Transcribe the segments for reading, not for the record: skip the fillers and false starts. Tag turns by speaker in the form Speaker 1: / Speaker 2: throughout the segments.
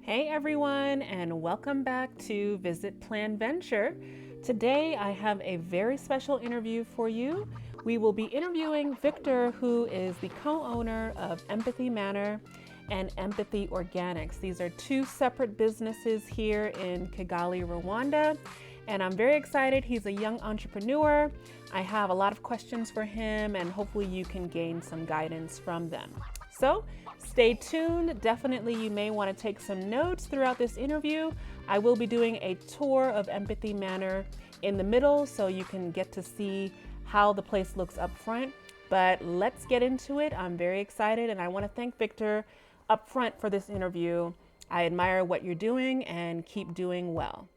Speaker 1: Hey everyone, and welcome back to VisitPlanVenture. Today I have a very special interview for you. We will be interviewing Victor, who is the co-owner of Empathy Manor and Empathy Organics. These are two separate businesses here in Kigali, Rwanda. And I'm very excited. He's a young entrepreneur. I have a lot of questions for him, and hopefully you can gain some guidance from them. So stay tuned. Definitely, you may want to take some notes throughout this interview. I will be doing a tour of Empathy Manor in the middle so you can get to see how the place looks up front. But let's get into it. I'm very excited, and I want to thank Victor up front for this interview. I admire what you're doing and keep doing well.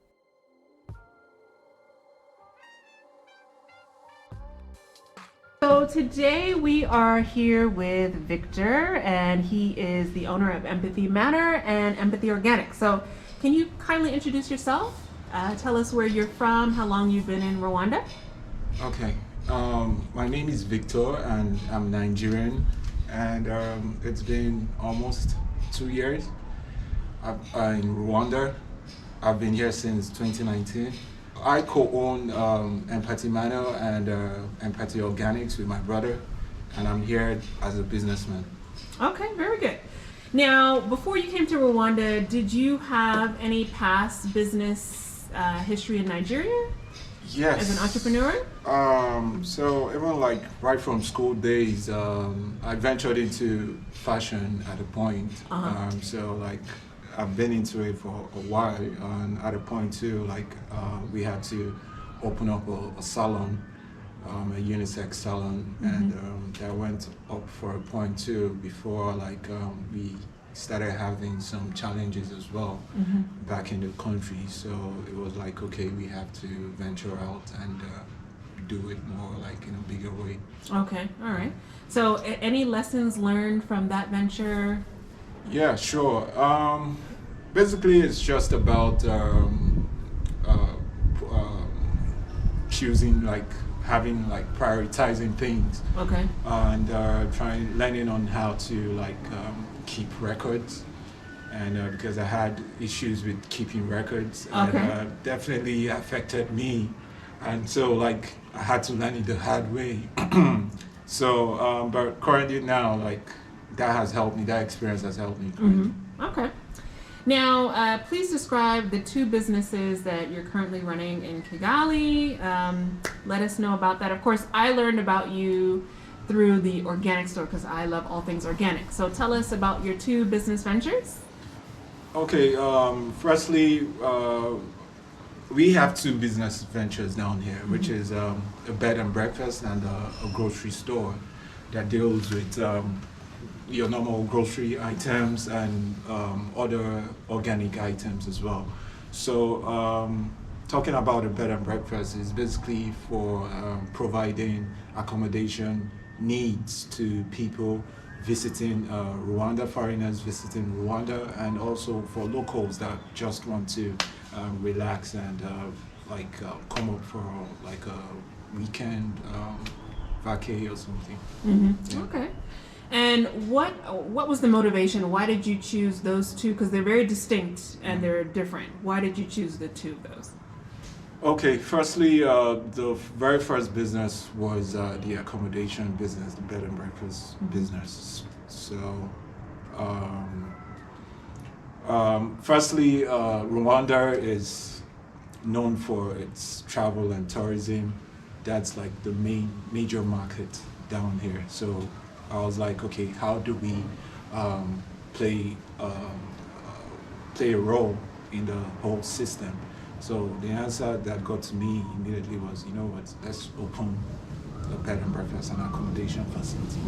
Speaker 1: So today we are here with Victor, and he is the owner of Empathy Manor and Empathy Organics. So can you kindly introduce yourself? Tell us where you're from, how long you've been in Rwanda.
Speaker 2: Okay, my name is Victor and I'm Nigerian, and it's been almost 2 years in Rwanda. I've been here since 2019. I co-own Empathy Manor and Empathy Organics with my brother, and I'm here as a businessman.
Speaker 1: Okay, very good. Now, before you came to Rwanda, did you have any past business history in Nigeria
Speaker 2: Yes.
Speaker 1: as an entrepreneur?
Speaker 2: So even like right from school days, I ventured into fashion at a point. So like I've been into it for a while, and at a point too, like we had to open up a salon, a unisex salon, and that went up for a point too before like we started having some challenges as well back in the country. So it was like, okay, we have to venture out and do it more like in a bigger way.
Speaker 1: Okay, all right. So any lessons learned from that venture?
Speaker 2: Yeah, sure. Basically, it's just about choosing, like having, like prioritizing things,
Speaker 1: Okay.
Speaker 2: and learning on how to like keep records. And because I had issues with keeping records,
Speaker 1: Okay.
Speaker 2: and definitely affected me, and so like I had to learn it the hard way. So, but currently now, like that has helped me. That experience has helped me. Currently.
Speaker 1: Okay. Now, please describe the two businesses that you're currently running in Kigali. Let us know about that. Of course, I learned about you through the organic store because I love all things organic. So tell us about your two business ventures.
Speaker 2: Okay, firstly, we have two business ventures down here, which is a bed and breakfast and a grocery store that deals with your normal grocery items and other organic items as well. So, talking about a bed and breakfast is basically for providing accommodation needs to people visiting Rwanda, foreigners visiting Rwanda, and also for locals that just want to relax and come up for like a weekend vacay or something. Yeah.
Speaker 1: Okay. And what was the motivation? Why did you choose those two? Because they're very distinct and they're different. Why did you choose the two of those?
Speaker 2: Okay, firstly, the very first business was the accommodation business, the bed and breakfast business. So, firstly, Rwanda is known for its travel and tourism. That's like the major market down here. So I was like, okay, how do we play play a role in the whole system? So the answer that got to me immediately was, you know what, let's open a bed and breakfast and accommodation facility.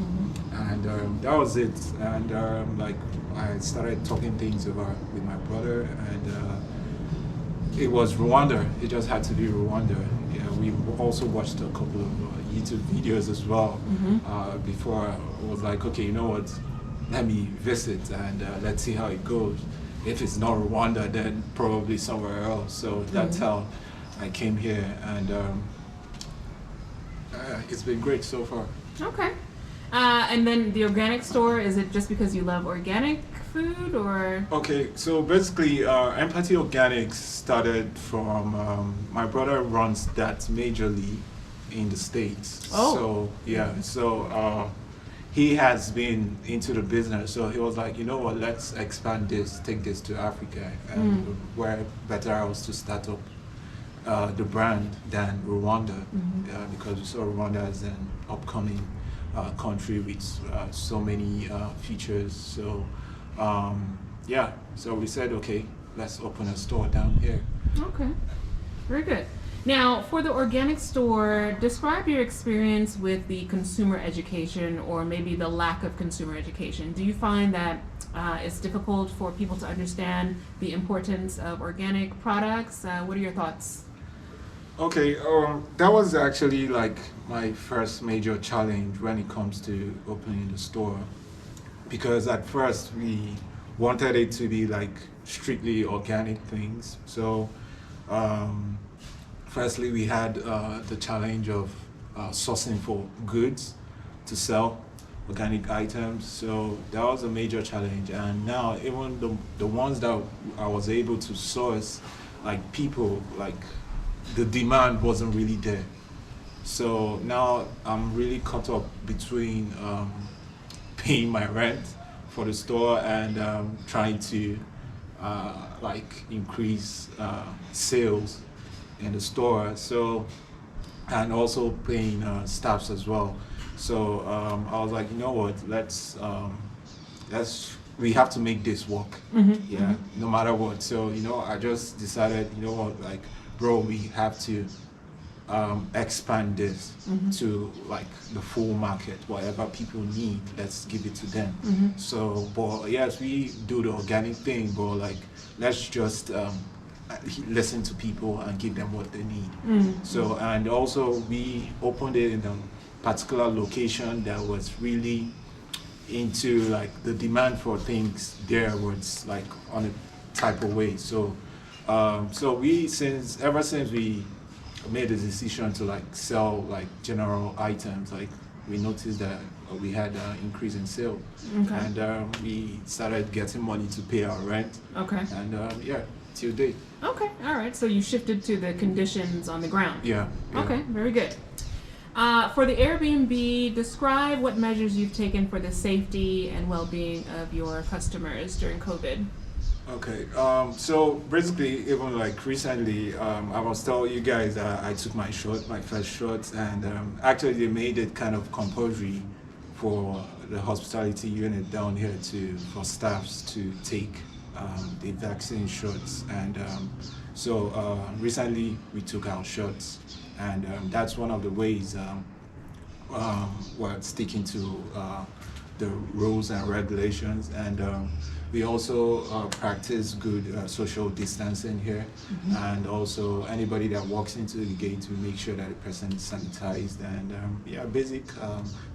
Speaker 2: And that was it. And like I started talking things over with my brother, and it was Rwanda. It just had to be Rwanda. Yeah, we also watched a couple of YouTube videos as well before I was like, okay, you know what, let me visit and let's see how it goes. If it's not Rwanda, then probably somewhere else. So that's how I came here, and it's been great so far.
Speaker 1: Okay. And then the organic store, is it just because you love organic food or?
Speaker 2: Okay, so basically, Empathy Organics started from my brother runs that majorly in the States.
Speaker 1: Oh.
Speaker 2: So, yeah, so he has been into the business. So he was like, you know what, let's expand this, take this to Africa. And where better else to start up the brand than Rwanda, because we saw Rwanda as an upcoming country with so many features. So yeah, so we said, okay, let's open a store down here.
Speaker 1: Okay, very good. Now, for the organic store, describe your experience with the consumer education, or maybe the lack of consumer education. Do you find that it's difficult for people to understand the importance of organic products? What are your thoughts?
Speaker 2: Okay, that was actually like my first major challenge when it comes to opening the store, because at first we wanted it to be like strictly organic things. So firstly we had the challenge of sourcing for goods to sell organic items. So that was a major challenge, and now even the ones that I was able to source, like people, like the demand wasn't really there. So now I'm really caught up between paying my rent for the store and trying to like increase sales in the store. So, and also paying staffs as well. So I was like, you know what, let's we have to make this work. Yeah, no matter what. So I just decided, you know what, like, bro, we have to expand this to like the full market. Whatever people need, let's give it to them. So, but yes, we do the organic thing, but like, let's just listen to people and give them what they need. So, and also we opened it in a particular location that was really into like the demand for things there was like on a type of way. So so we ever since we made the decision to like sell like general items, like we noticed that we had an increase in sale. And we started getting money to pay our rent. And yeah, till date.
Speaker 1: Okay, all right. So you shifted to the conditions on the ground.
Speaker 2: Yeah.
Speaker 1: Okay, very good. For the Airbnb, describe what measures you've taken for the safety and well-being of your customers during COVID.
Speaker 2: Okay, so basically, even like recently, I was telling you guys that I took my first shot, and actually they made it kind of compulsory for the hospitality unit down here for staffs to take the vaccine shots. And so recently we took our shots, and that's one of the ways we're sticking to the rules and regulations. And we also practice good social distancing here, and also anybody that walks into the gate, we make sure that the person is sanitized, and yeah, basic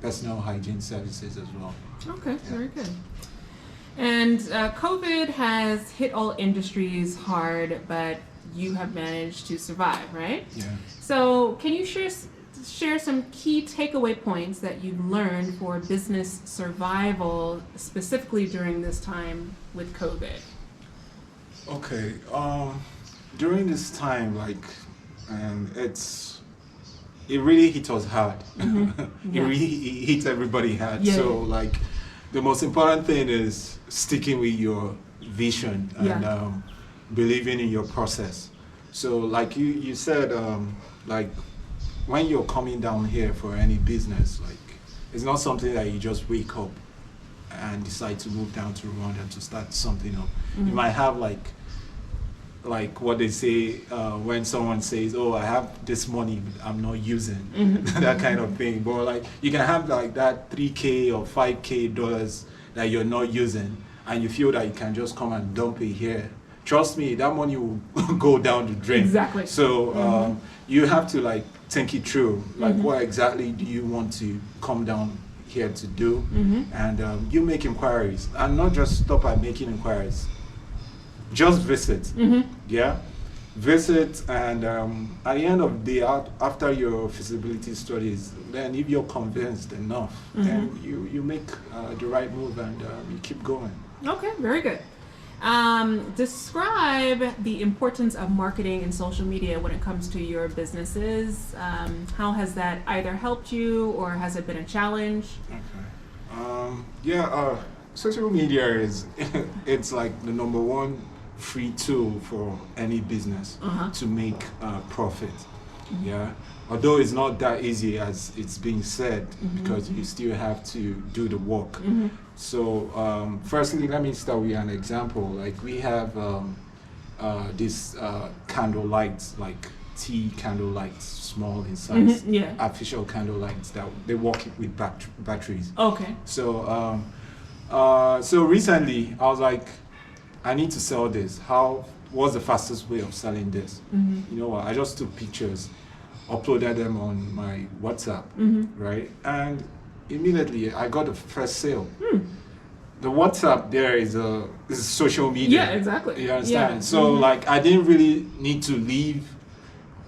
Speaker 2: personal hygiene services as well.
Speaker 1: Okay, very good. And COVID has hit all industries hard, but you have managed to survive, right?
Speaker 2: Yeah.
Speaker 1: So can you share some key takeaway points that you've learned for business survival, specifically during this time with COVID?
Speaker 2: Okay, during this time, like, it really hit us hard. It really hit everybody hard.
Speaker 1: Yeah.
Speaker 2: So like, the most important thing is sticking with your vision and believing in your process. So like you said, like, when you're coming down here for any business, like, it's not something that you just wake up and decide to move down to Rwanda to start something up. You might have like what they say when someone says, oh, I have this money but I'm not using, that kind of thing. But like, you can have like that $3K or $5K that you're not using, and you feel that you can just come and dump it here. Trust me, that money will go down the drain.
Speaker 1: Exactly.
Speaker 2: So you have to like think it through, like what exactly do you want to come down here to do, and you make inquiries, and not just stop at making inquiries. Just visit, yeah. visit, and at the end of the day, after your feasibility studies, then if you're convinced enough, then you make the right move, and you keep going.
Speaker 1: Okay, very good. Describe the importance of marketing and social media when it comes to your businesses. How has that either helped you or has it been a challenge?
Speaker 2: Okay. Social media is it's like the number one free tool for any business to make profit. Yeah. Although it's not that easy as it's being said, because you still have to do the work. So firstly, let me start with an example. Like we have these candle lights, like tea candle lights, small in size, artificial candle lights that they work with batteries.
Speaker 1: Okay.
Speaker 2: So so recently I was like, I need to sell this. What's the fastest way of selling this? You know what? I just took pictures, uploaded them on my WhatsApp, right? And immediately I got the first sale. The WhatsApp there is social media.
Speaker 1: Yeah, exactly.
Speaker 2: You understand?
Speaker 1: Yeah.
Speaker 2: So like I didn't really need to leave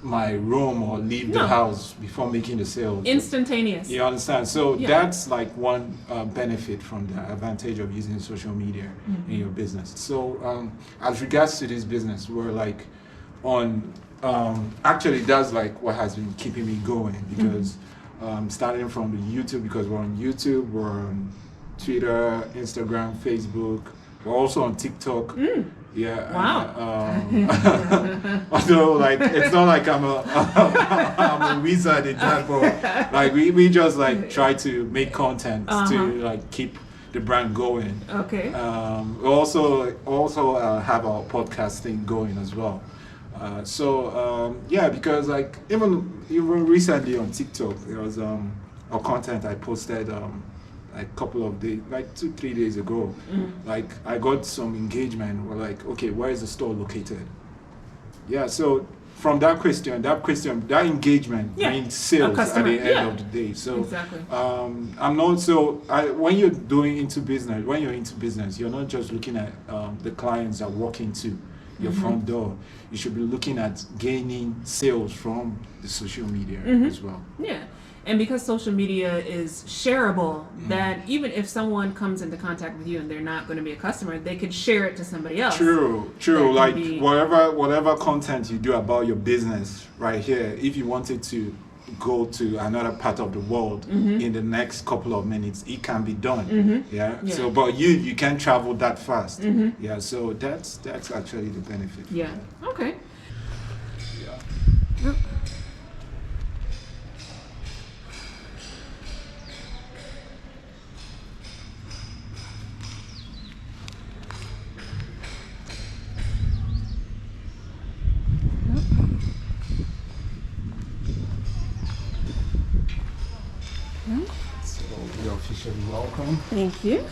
Speaker 2: my room or leave the house before making the sale.
Speaker 1: Instantaneous.
Speaker 2: You understand? So that's like one benefit from the advantage of using social media in your business. So as regards to this business, we're like on, actually that's like what has been keeping me going, because starting from the YouTube, because we're on YouTube, we're on Twitter, Instagram, Facebook, we're also on TikTok. Yeah.
Speaker 1: Wow.
Speaker 2: Although, like, it's not like I'm a wizard in that, but like we just like try to make content to like keep the brand going.
Speaker 1: Okay.
Speaker 2: We also have our podcast thing going as well. Because like even recently on TikTok, there was a content I posted like a couple of days, like 2-3 days ago. Like I got some engagement. We're like, okay, where is the store located? Yeah, so from that that engagement brings sales at the end of the day. So
Speaker 1: exactly.
Speaker 2: when you're into business, you're not just looking at the clients that walk into your front door. You should be looking at gaining sales from the social media as well.
Speaker 1: Yeah. And because social media is shareable, that even if someone comes into contact with you and they're not going to be a customer, they could share it to somebody else.
Speaker 2: True. Like whatever content you do about your business right here, if you wanted to go to another part of the world in the next couple of minutes, it can be done. Yeah. So, but you can't travel that fast. Yeah. So that's actually the benefit.
Speaker 1: Yeah. Okay.
Speaker 2: Yeah.
Speaker 1: Yep.
Speaker 2: So you're officially welcome.
Speaker 1: Thank you.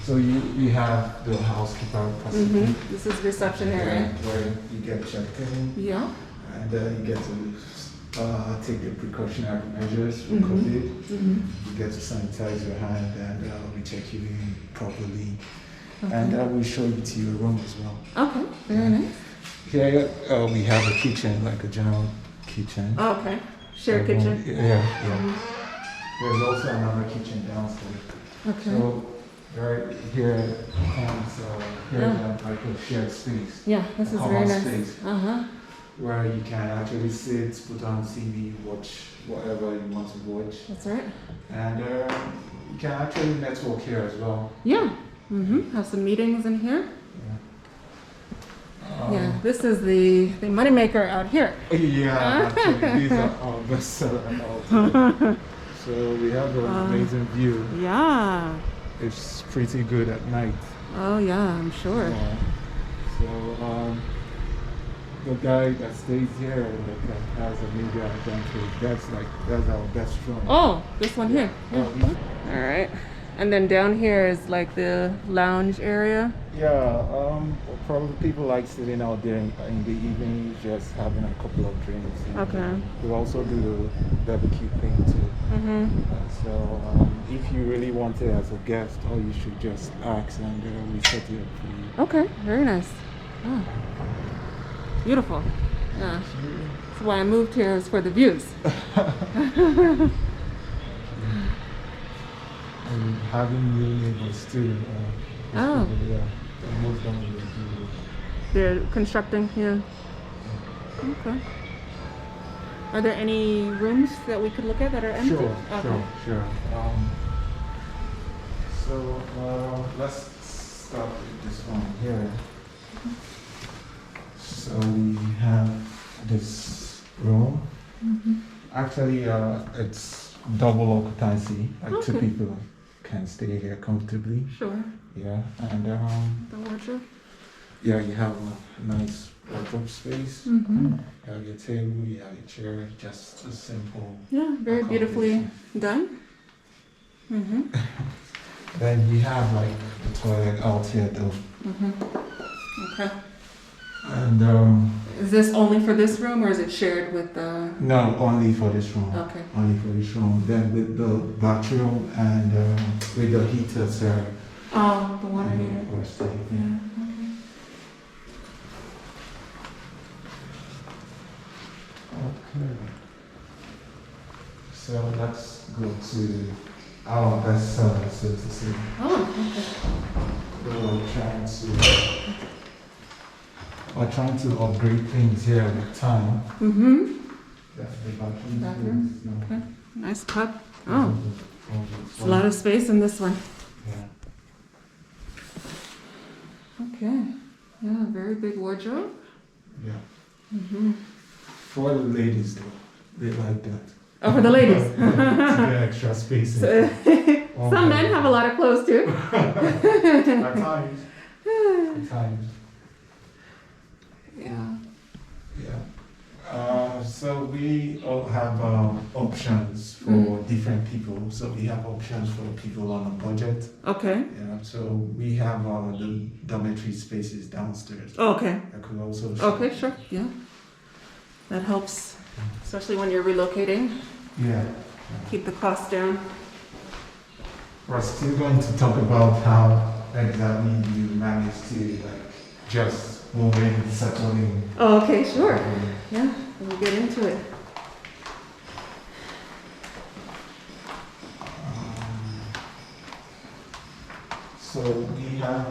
Speaker 2: So you have the housekeeper facility.
Speaker 1: This is reception area.
Speaker 2: Where you get checked in.
Speaker 1: Yeah.
Speaker 2: And you get to take the precautionary measures for COVID. You get to sanitize your hand, and we check you in properly. And we show you to your room as well.
Speaker 1: Okay, very nice.
Speaker 2: Here we have a kitchen, like a general kitchen.
Speaker 1: Okay, shared kitchen.
Speaker 2: Yeah. There's also another kitchen downstairs.
Speaker 1: Okay.
Speaker 2: So right here comes like a shared space.
Speaker 1: Yeah, this is very nice.
Speaker 2: Space, where you can actually sit, put on TV, watch whatever you want to watch.
Speaker 1: That's right.
Speaker 2: And you can actually network here as well.
Speaker 1: Yeah. Have some meetings in here. Yeah, this is the moneymaker out here.
Speaker 2: Yeah, actually, these are our best seller out. So we have an amazing view.
Speaker 1: Yeah.
Speaker 2: It's pretty good at night.
Speaker 1: Oh yeah, I'm sure.
Speaker 2: So the guy that stays here that has a major advantage. That's our best room.
Speaker 1: Oh, this one here. Yeah. All right. And then down here is like the lounge area.
Speaker 2: Yeah, probably people like sitting out there in the evening, just having a couple of drinks.
Speaker 1: Okay.
Speaker 2: We also do the barbecue thing too. So if you really want it as a guest, or you should just ask, and we set it up for you.
Speaker 1: Okay, very nice. Oh, beautiful. Yeah. That's why I moved here, is for the views.
Speaker 2: And having new neighbors too.
Speaker 1: Oh.
Speaker 2: Yeah. Most of them will do.
Speaker 1: They're constructing here. Okay. Are there any rooms that we could look at that are empty?
Speaker 2: Sure,
Speaker 1: Okay.
Speaker 2: sure. So let's start with this one here. So we have this room. Actually, it's double occupancy. Like two
Speaker 1: Okay.
Speaker 2: people can stay here comfortably.
Speaker 1: Sure.
Speaker 2: Yeah, and
Speaker 1: The wardrobe.
Speaker 2: yeah, you have a nice wardrobe space.
Speaker 1: Mm-hmm.
Speaker 2: You have your table, you have your chair, just a simple.
Speaker 1: Yeah, very beautifully done. Mm-hmm.
Speaker 2: Then we have like the toilet out here though.
Speaker 1: Mm-hmm. Okay.
Speaker 2: And
Speaker 1: Is this only for this room, or is it shared with the?
Speaker 2: no, only for this room.
Speaker 1: Okay.
Speaker 2: Only for this room. Then with the bathroom and with the heaters there.
Speaker 1: Oh, the water heater.
Speaker 2: Or stay.
Speaker 1: Yeah. Okay.
Speaker 2: Okay. So let's go to our best seller, so to say.
Speaker 1: Oh,
Speaker 2: We're trying to upgrade things here with time.
Speaker 1: okay. Mm-hmm.
Speaker 2: That's the bathroom.
Speaker 1: Bathroom,
Speaker 2: space, no.
Speaker 1: okay. Nice tub. Oh,
Speaker 2: There's
Speaker 1: a lot of space in this one.
Speaker 2: Yeah.
Speaker 1: Okay. Yeah, very big wardrobe.
Speaker 2: Yeah.
Speaker 1: Mm-hmm.
Speaker 2: For the ladies though, they like that.
Speaker 1: Oh, for the ladies.
Speaker 2: To get extra space.
Speaker 1: Some men have a lot of clothes too.
Speaker 2: At times. At times.
Speaker 1: Yeah.
Speaker 2: Yeah. So we all have options for different people. So we have options for people on a budget.
Speaker 1: Okay.
Speaker 2: Yeah. So we have the dormitory spaces downstairs.
Speaker 1: Okay.
Speaker 2: I could also show.
Speaker 1: Okay, sure. Yeah. That helps, especially when you're relocating.
Speaker 2: Yeah.
Speaker 1: Keep the costs down.
Speaker 2: We're still going to talk about how exactly you manage to like just move in and settle in.
Speaker 1: Oh, okay, sure. Yeah, we'll get into it.
Speaker 2: So we have.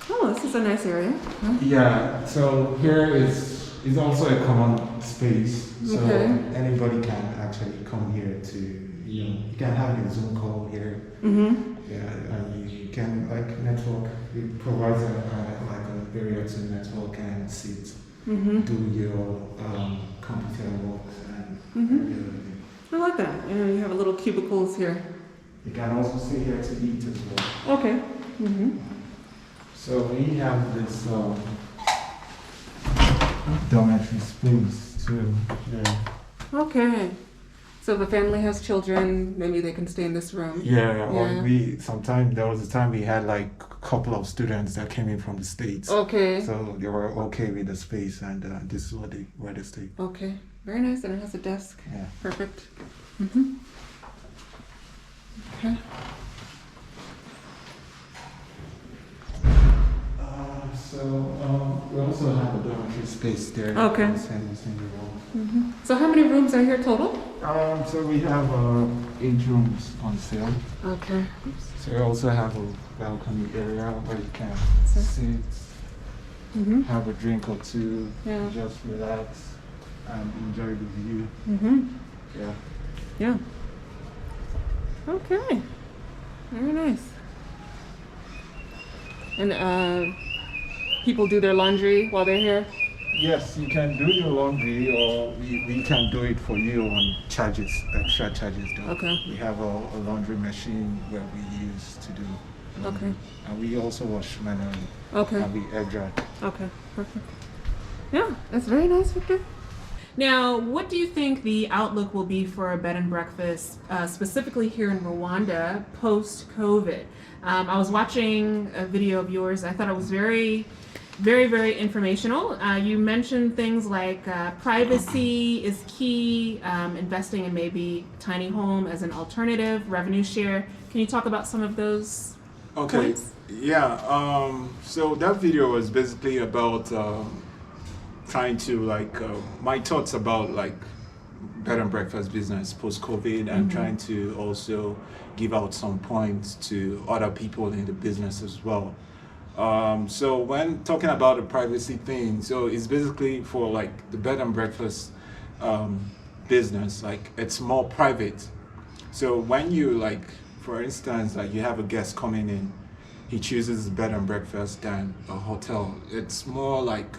Speaker 1: Oh, this is a nice area. Huh?
Speaker 2: Yeah. So here is also a common space. So
Speaker 1: Okay.
Speaker 2: anybody can actually come here to you can have your Zoom call here.
Speaker 1: Mm-hmm.
Speaker 2: Yeah, and you can like network. It provides like a area to network and sit,
Speaker 1: Mm-hmm.
Speaker 2: do your computer work and
Speaker 1: Mm-hmm.
Speaker 2: everything.
Speaker 1: I like that. You have a little cubicles here.
Speaker 2: You can also stay here to eat as well.
Speaker 1: Okay. Mm-hmm.
Speaker 2: So we have this dormitory space too. Yeah.
Speaker 1: Okay. So if a family has children, maybe they can stay in this room.
Speaker 2: Yeah,
Speaker 1: Yeah.
Speaker 2: there was a time we had like a couple of students that came in from the States.
Speaker 1: Okay.
Speaker 2: So they were okay with the space and this is where they stay.
Speaker 1: Okay. Very nice. And it has a desk.
Speaker 2: Yeah.
Speaker 1: Perfect. Mm-hmm. Okay.
Speaker 2: We also have a dormitory space there.
Speaker 1: Okay.
Speaker 2: in the same room.
Speaker 1: Mm-hmm. So how many rooms are here total?
Speaker 2: So we have 8 rooms on sale.
Speaker 1: Okay.
Speaker 2: So we also have a balcony area where you can
Speaker 1: So-
Speaker 2: sit,
Speaker 1: Mm-hmm.
Speaker 2: have a drink or two,
Speaker 1: Yeah.
Speaker 2: just relax and enjoy the view.
Speaker 1: Mm-hmm.
Speaker 2: Yeah.
Speaker 1: Yeah. Okay. Very nice. And people do their laundry while they're here?
Speaker 2: Yes, you can do your laundry or we can do it for you on charges, extra charges though.
Speaker 1: Okay.
Speaker 2: We have a laundry machine where we use to do laundry.
Speaker 1: Okay.
Speaker 2: And we also wash manually
Speaker 1: Okay.
Speaker 2: and we air dry.
Speaker 1: Okay. Perfect. Yeah, that's very nice, Victor. Now, what do you think the outlook will be for a bed and breakfast, specifically here in Rwanda, post-COVID? I was watching a video of yours. I thought it was very, very informational. You mentioned things like privacy is key, investing in maybe tiny home as an alternative, revenue share. Can you talk about some of those
Speaker 2: Okay.
Speaker 1: points?
Speaker 2: Yeah. So that video was basically about trying to my thoughts about like bed and breakfast business post COVID, and trying to also give out some points to other people in the business as well. So when talking about the privacy thing, so it's basically for like the bed and breakfast um, business, like it's more private. So when you like, for instance, like you have a guest coming in, he chooses bed and breakfast than a hotel. It's more like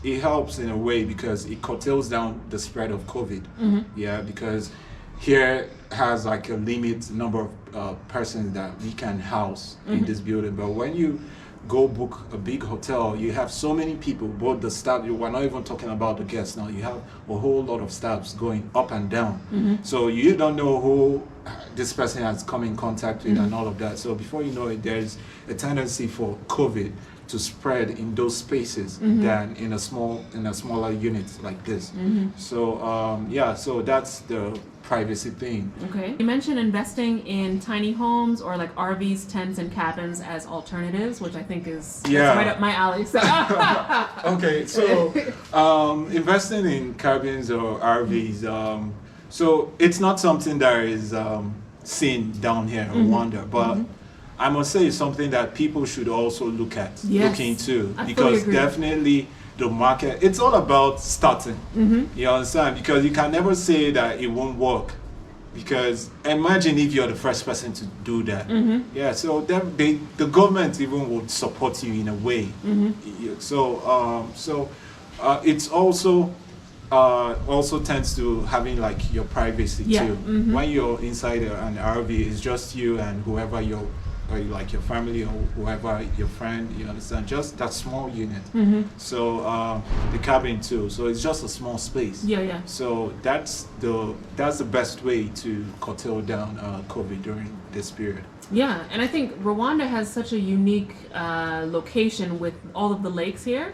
Speaker 2: it helps in a way because it curtails down the spread of COVID. Yeah, because here has like a limit number of persons that we can house in this building. But when you go book a big hotel, you have so many people, both the staff, we're not even talking about the guests now, you have a whole lot of staffs going up and down. So you don't know who this person has come in contact with and all of that. So before you know it, there's a tendency for COVID to spread in those spaces than in a smaller unit like this. So so that's the privacy thing.
Speaker 1: Okay. You mentioned investing in tiny homes or like RVs, tents, and cabins as alternatives, which I think is that's right up my alley. So.
Speaker 2: Okay, so investing in cabins or RVs, so it's not something that is seen down here in Rwanda, but I must say it's something that people should also look into, because definitely the market, it's all about starting. You understand? Because you can never say that it won't work, because imagine if you're the first person to do that. Yeah, so the government even would support you in a way. So it's also tends to having like your privacy too. When you're inside an RV, it's just you and whoever you're, or like your family or whoever, your friend, you understand, just that small unit. So the cabin too, so it's just a small space. So that's the best way to curtail down COVID during this period.
Speaker 1: Yeah, and I think Rwanda has such a unique location with all of the lakes here.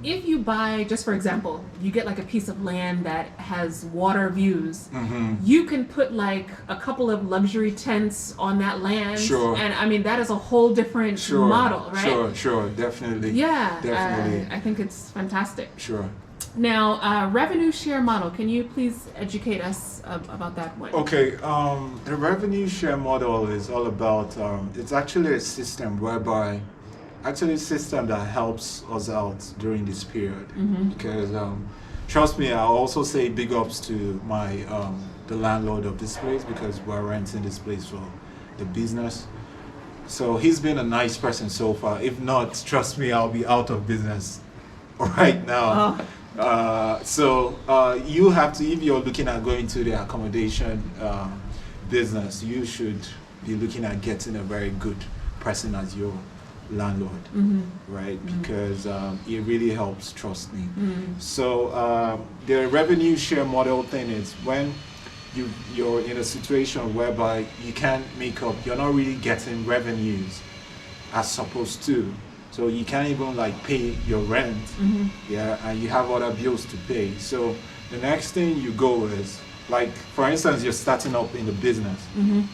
Speaker 1: If you buy, just for example, you get like a piece of land that has water views, you can put like a couple of luxury tents on that land. And I mean, that is a whole different model, right?
Speaker 2: Sure, definitely.
Speaker 1: Yeah,
Speaker 2: definitely.
Speaker 1: I think it's fantastic.
Speaker 2: Sure.
Speaker 1: Now, revenue share model. Can you please educate us about that one?
Speaker 2: Okay, the revenue share model is all about, it's actually a system whereby, actually a system that helps us out during this period. Because, trust me, I'll also say big ups to my, the landlord of this place, because we're renting this place for the business. So he's been a nice person so far. If not, trust me, I'll be out of business right now. You have to, if you're looking at going to the accommodation business, you should be looking at getting a very good person as your landlord, right? Because it really helps, trust me. So the revenue share model thing is when you're in a situation whereby you can't make up, you're not really getting revenues as supposed to. So you can't even like pay your rent, and you have other bills to pay. So the next thing you go is, like, for instance, you're starting up in the business.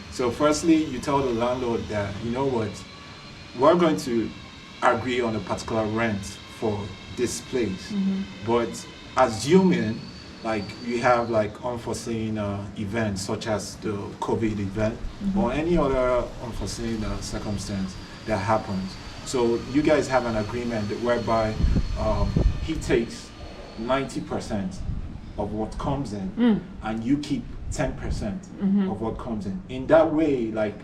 Speaker 2: So firstly, you tell the landlord that, you know what, we're going to agree on a particular rent for this place. But assuming like you have like unforeseen events such as the COVID event or any other unforeseen circumstance that happens. So you guys have an agreement whereby he takes 90% of what comes in and you keep 10% of what comes in. In that way, like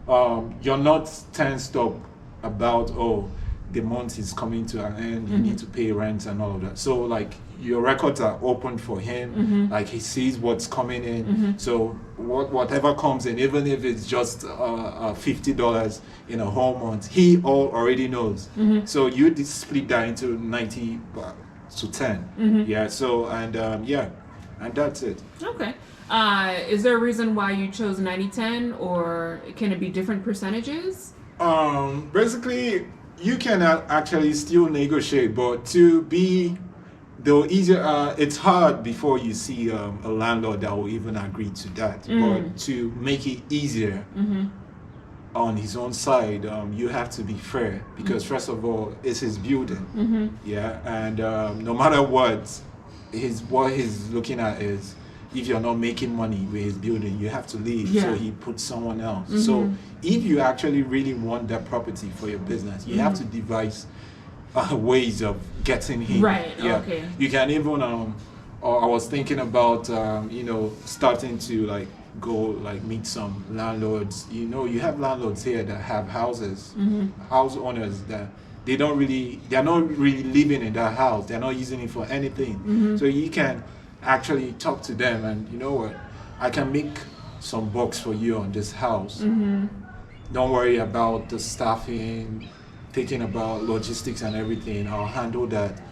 Speaker 2: you're not tensed up about, oh, the month is coming to an end, you need to pay rent and all of that. So like your records are open for him, like he sees what's coming in. So whatever comes in, even if it's just $50 in a whole month, he already knows. So you split that into 90 to 10. Yeah. So and and that's it.
Speaker 1: Okay. Is there a reason why you chose 90-10, or can it be different percentages?
Speaker 2: Basically, you can actually still negotiate, but to be though easier, it's hard before you see a landlord that will even agree to that. But to make it easier, on his own side, you have to be fair because first of all, it's his building, yeah, and no matter what he's looking at is if you're not making money with his building, you have to leave. So he puts someone else. So if you actually really want that property for your business, you have to devise ways of getting him.
Speaker 1: Right.
Speaker 2: Yeah.
Speaker 1: Okay.
Speaker 2: You can even or I was thinking about starting to like go like meet some landlords. You have landlords here that have houses, house owners that they're not really living in that house. They're not using it for anything. So you can actually talk to them and you know what, I can make some bucks for you on this house. Don't worry about the staffing, thinking about logistics and everything. I'll handle that.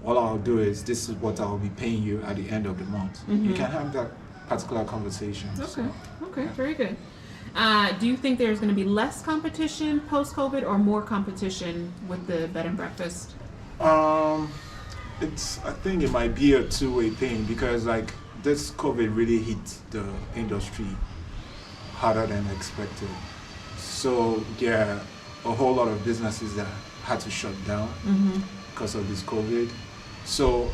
Speaker 2: All I'll do is this is what I'll be paying you at the end of the month. You can have that particular conversation.
Speaker 1: Okay, very good. Do you think there's going to be less competition post-COVID or more competition with the bed and breakfast?
Speaker 2: I think it might be a two-way thing because like this COVID really hit the industry harder than expected. So there are a whole lot of businesses that had to shut down because of this COVID. So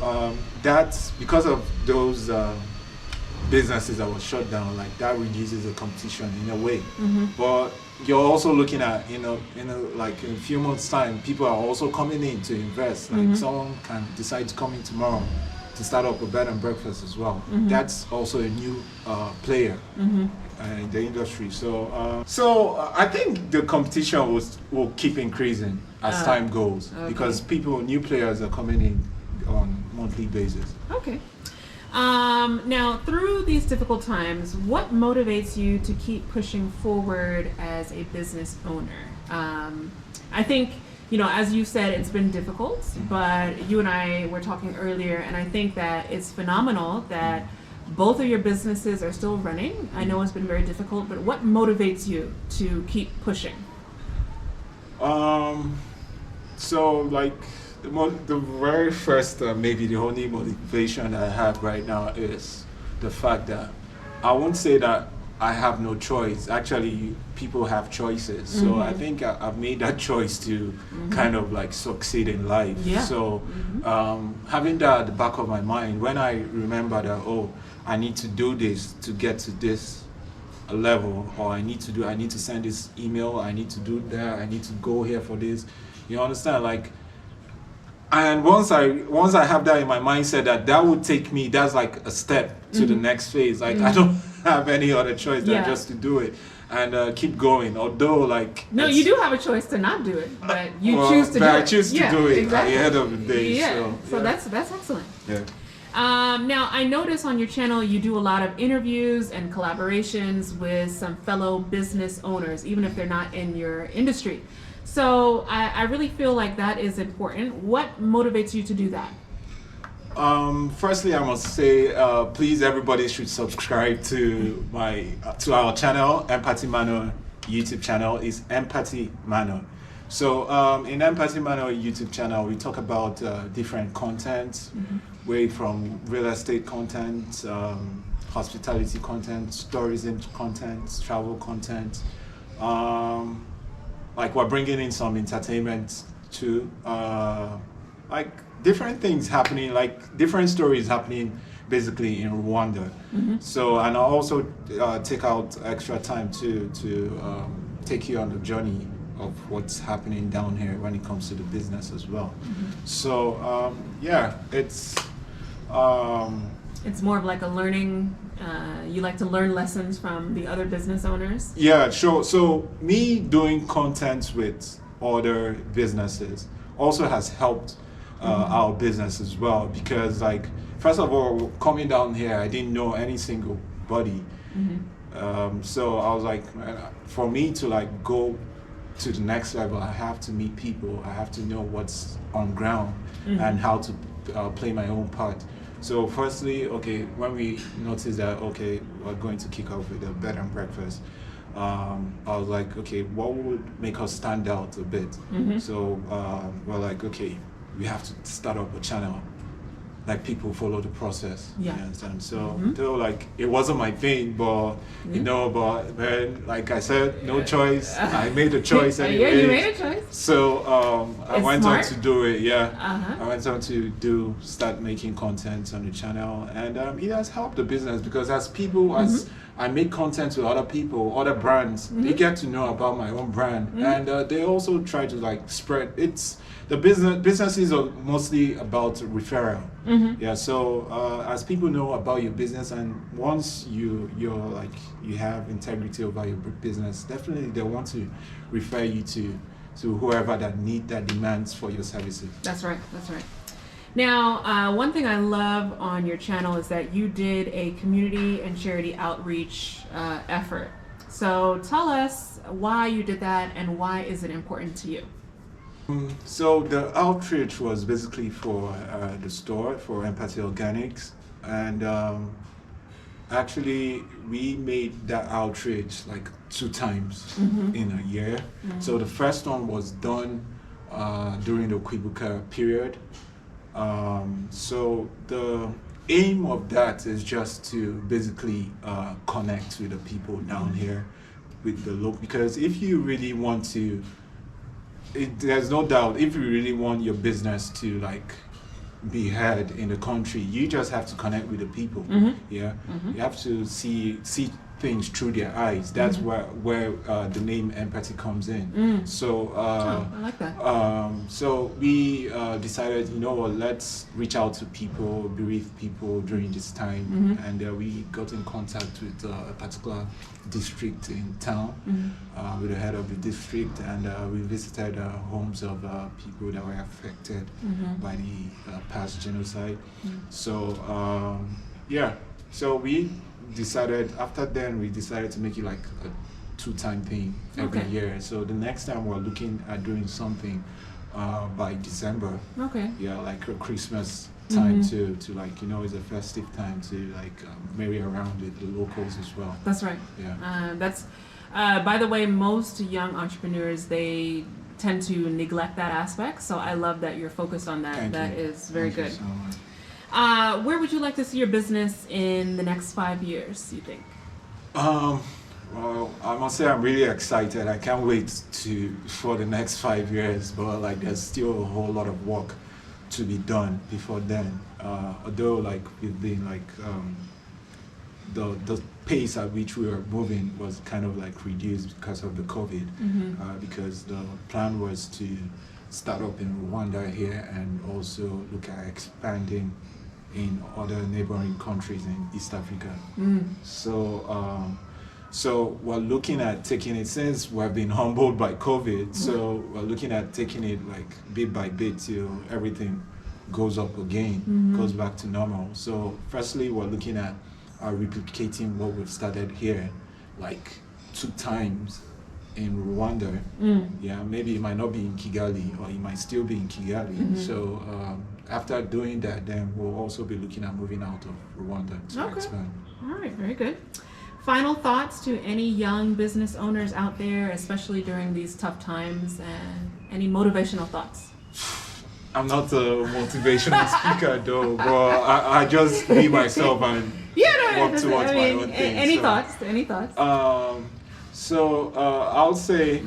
Speaker 2: that's because of those businesses that were shut down, like that reduces the competition in a way. But you're also looking at, like in a few months' time, people are also coming in to invest. Like someone can decide to come in tomorrow to start up a bed and breakfast as well. That's also a new player in the industry. So I think the competition will keep increasing as time goes because new players are coming in on monthly basis.
Speaker 1: Okay. Now, through these difficult times, what motivates you to keep pushing forward as a business owner? I think, as you said, it's been difficult, but you and I were talking earlier, and I think that it's phenomenal that both of your businesses are still running. I know it's been very difficult, but what motivates you to keep pushing?
Speaker 2: So like the very first, maybe the only motivation I have right now is the fact that I won't say that I have no choice. Actually, people have choices. So I think I've made that choice to kind of like succeed in life.
Speaker 1: Yeah.
Speaker 2: So having that at the back of my mind, when I remember that, I need to do this to get to this level, or I need to send this email, I need to do that, I need to go here for this. You understand? Like, and once I have that in my mindset that would take me, that's like a step to the next phase. Like I don't have any other choice than just to do it and keep going. Although like
Speaker 1: you do have a choice to not do it, but you choose to do it.
Speaker 2: I choose to do it
Speaker 1: exactly.
Speaker 2: at the end of the day.
Speaker 1: Yeah. So that's excellent.
Speaker 2: Yeah.
Speaker 1: Now, I notice on your channel you do a lot of interviews and collaborations with some fellow business owners, even if they're not in your industry. So I really feel like that is important. What motivates you to do that?
Speaker 2: Firstly, I must say, please, everybody should subscribe to our channel, Empathy Manor YouTube channel. Is Empathy Manor. So in Empathy Manor YouTube channel, we talk about different content, way from real estate content, hospitality content, tourism content, travel content. Like we're bringing in some entertainment too, like different things happening, like different stories happening basically in Rwanda. So, and I also take out extra time to take you on the journey of what's happening down here when it comes to the business as well. So
Speaker 1: it's more of like a learning. You like to learn lessons from the other business owners?
Speaker 2: Yeah, sure. So me doing content with other businesses also has helped our business as well, because like, first of all, coming down here, I didn't know any single body. So I was like, man, for me to like go to the next level, I have to meet people. I have to know what's on ground and how to play my own part. So firstly, when we noticed that, we're going to kick off with a bed and breakfast, I was like, what would make us stand out a bit? So we're like, we have to start up a channel. like people follow the process.
Speaker 1: Yeah.
Speaker 2: You understand? So though like it wasn't my thing, but you know, but then like I said, no choice. I made a choice anyway.
Speaker 1: Yeah, you made a choice.
Speaker 2: So I
Speaker 1: It's
Speaker 2: went
Speaker 1: smart.
Speaker 2: on to do it. Yeah.
Speaker 1: Uh-huh.
Speaker 2: I went on to start making content on the channel, and it has helped the business because as people as I make content with other people, other brands, they get to know about my own brand, and they also try to like spread. It's the businesses are mostly about referral. Yeah. So as people know about your business, and once you're like you have integrity about your business, definitely they want to refer you to whoever that demands for your services.
Speaker 1: That's right. That's right. Now, one thing I love on your channel is that you did a community and charity outreach effort. So tell us why you did that and why is it important to you?
Speaker 2: So the outreach was basically for the store for Empathy Organics, and actually we made that outreach like 2 times in a year. So the first one was done during the Kwibuka period. So the aim of that is just to basically connect with the people down here with the local, because if you really want to, there's no doubt, if you really want your business to like be heard in the country, you just have to connect with the people. Yeah, you have to see things through their eyes. That's where the name empathy comes in. So
Speaker 1: I like that.
Speaker 2: so we decided, you know what, let's reach out to people, bereaved people during this time, and we got in contact with a particular district in town, with the head of the district, and we visited homes of people that were affected by the past genocide. So yeah, so we decided, after then we decided to make it like a 2-time thing every year. So the next time we're looking at doing something by December.
Speaker 1: Okay.
Speaker 2: Yeah, like a Christmas time to like, you know, it's a festive time to like marry around with the locals as well.
Speaker 1: That's right.
Speaker 2: Yeah.
Speaker 1: That's by the way, most young entrepreneurs, they tend to neglect that aspect. So I love that you're focused on that.
Speaker 2: Thank
Speaker 1: That
Speaker 2: you.
Speaker 1: is very
Speaker 2: Thank
Speaker 1: good.
Speaker 2: you so much.
Speaker 1: Where would you like to see your business in the next 5 years, you think?
Speaker 2: Well, I must say I'm really excited. I can't wait for the next 5 years, but like there's still a whole lot of work to be done before then. Although like we've been like the pace at which we were moving was kind of like reduced because of the COVID, because the plan was to start up in Rwanda here and also look at expanding in other neighboring countries in East Africa. So we're looking at taking it, since we've been humbled by COVID, so we're looking at taking it like bit by bit till everything goes up again, goes back to normal. So firstly, we're looking at replicating what we've started here, like 2 times in Rwanda. Yeah, maybe it might not be in Kigali, or it might still be in Kigali. So after doing that, then we'll also be looking at moving out of Rwanda to expand.
Speaker 1: All right, very good. Final thoughts to any young business owners out there, especially during these tough times, and any motivational thoughts?
Speaker 2: I'm not a motivational speaker though, but I just be myself and work towards my own thing.
Speaker 1: Any thoughts? Any thoughts?
Speaker 2: So I'll say,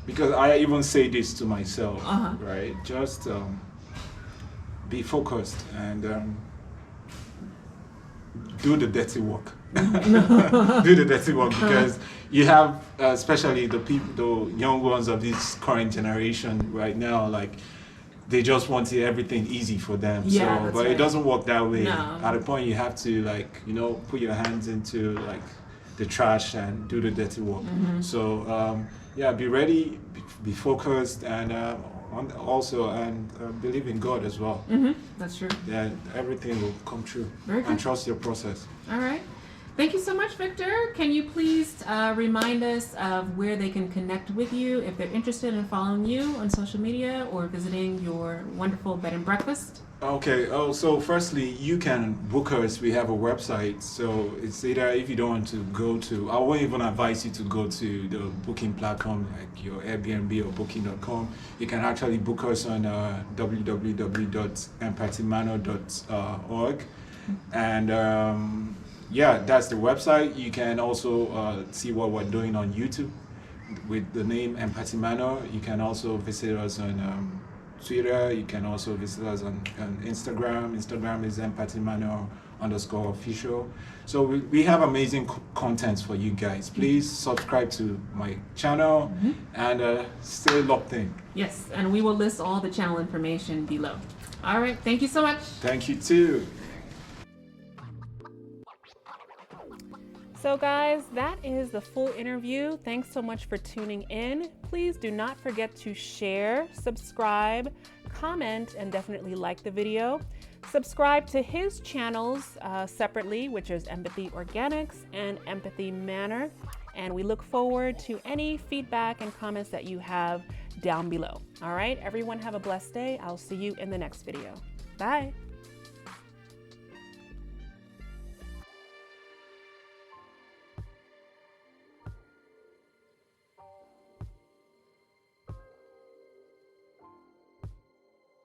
Speaker 2: because I even say this to myself, right? Just be focused and do the dirty work. Do the dirty work, because you have, especially the people, the young ones of this current generation right now, like they just want everything easy for them.
Speaker 1: Yeah,
Speaker 2: so, but it doesn't work that way.
Speaker 1: No.
Speaker 2: At a point, you have to, like, you know, put your hands into like the trash and do the dirty work. So yeah, be ready, be focused, and also believe in God as well.
Speaker 1: That's true.
Speaker 2: Yeah, everything will come true.
Speaker 1: Very good.
Speaker 2: And trust your process.
Speaker 1: All right. Thank you so much, Victor. Can you please remind us of where they can connect with you if they're interested in following you on social media or visiting your wonderful bed and breakfast?
Speaker 2: Okay. Oh, so firstly, you can book us. We have a website. So it's either if you don't want to go to, I won't even advise you to go to the booking platform like your Airbnb or Booking.com. You can actually book us on www.empathymanor.org. And yeah, that's the website. You can also see what we're doing on YouTube with the name Empathy Manor. You can also visit us on Twitter. You can also visit us on Instagram. Instagram is Empathy Manor _official. So we have amazing content for you guys. Please subscribe to my channel and stay locked in.
Speaker 1: Yes, and we will list all the channel information below. All right, thank you so much.
Speaker 2: Thank you too.
Speaker 1: So guys, that is the full interview. Thanks so much for tuning in. Please do not forget to share, subscribe, comment, and definitely like the video. Subscribe to his channels separately, which is Empathy Organics and Empathy Manor. And we look forward to any feedback and comments that you have down below. All right, everyone have a blessed day. I'll see you in the next video. Bye.